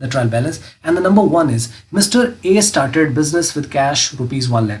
the trial balance. And the number 1 is Mr. A started business with cash rupees 1 lakh.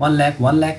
1 lakh.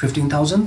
15,000.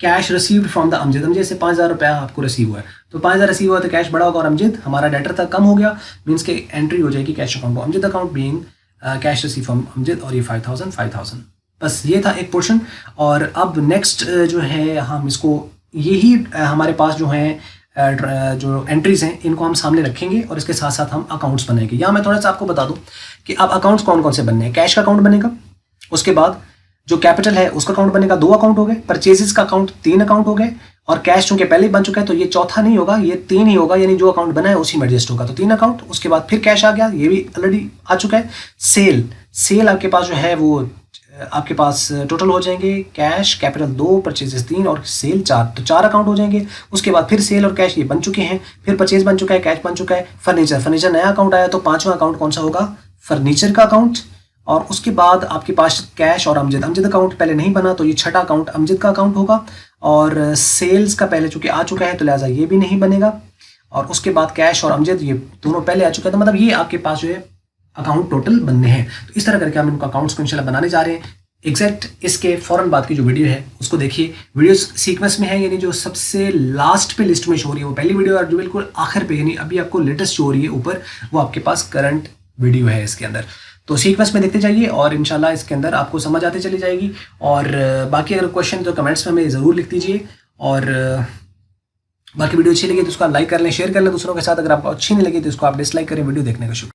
Cash received from the Amjad, Amjad से 5,000 रुपया आपको receive हुआ है, तो 5,000 receive हुआ तो कैश बढ़ा होगा, और अमजद हमारा डेटर था कम हो गया, मीन्स के एंट्री हो जाएगी कैश अकाउंट को, Amjad account being cash receive from Amjad, और ये 5,000। बस ये था एक पोर्शन। और अब नेक्स्ट जो है हम इसको यही हमारे पास जो है जो एंट्रीज हैं इनको हम सामने रखेंगे और इसके साथ साथ हम अकाउंट्स बनाएंगे। यहाँ मैं थोड़ा सा आपको बता दूं कि अब अकाउंट्स कौन कौन से बनने हैं। कैश का अकाउंट बनेगा, उसके बाद जो कैपिटल है उसका अकाउंट बनेगा, 2 अकाउंट हो गए, परचेजेस का अकाउंट 3 अकाउंट हो गए, और कैश चूंकि पहले ही बन चुका है तो ये चौथा नहीं होगा, ये 3 ही होगा, यानी जो अकाउंट बना है उसी में एडजस्ट होगा, तो 3 अकाउंट। उसके बाद फिर कैश आ गया, ये भी ऑलरेडी आ चुका है। सेल आपके पास जो है वो आपके पास टोटल हो जाएंगे, कैश कैपिटल 2, परचेजेस 3 और सेल 4, तो 4 अकाउंट हो जाएंगे। उसके बाद फिर सेल और कैश ये बन चुके हैं, फिर परचेज बन चुका है, कैश बन चुका है। फर्नीचर नया अकाउंट आया, तो 5वां अकाउंट कौन सा होगा, फर्नीचर का अकाउंट। और उसके बाद आपके पास कैश और अमजद अकाउंट पहले नहीं बना, तो ये 6ठा अकाउंट अमजद का अकाउंट होगा, और सेल्स का पहले चूंकि आ चुका है तो लिहाजा ये भी नहीं बनेगा। और उसके बाद कैश और अमजद ये दोनों पहले आ चुके हैं, तो मतलब ये आपके पास जो है अकाउंट टोटल बनने हैं। तो इस तरह करके हम इनको अकाउंट्स को इंशाल्लाह बनाने जा रहे हैं। एग्जैक्ट इसके फ़ौरन बाद की जो वीडियो है उसको देखिए, वीडियो सीक्वेंस में है, यानी जो सबसे लास्ट पे लिस्ट में शो हो रही है वो पहली वीडियो, और जो बिल्कुल आखिर पे यानी अभी आपको लेटेस्ट शो हो रही है ऊपर, वो आपके पास करंट वीडियो है इसके अंदर। तो सीक्वेंस में देखते जाइए और इंशाल्लाह इसके अंदर आपको समझ आते चली जाएगी। और बाकी अगर क्वेश्चन तो कमेंट्स में हमें ज़रूर लिख दीजिए, और बाकी वीडियो अच्छी लगी तो उसको लाइक कर लें, शेयर कर लें दूसरों के साथ। अगर आपको अच्छी नहीं लगी तो इसको आप डिसलाइक करें। वीडियो देखने का शुक्रिया।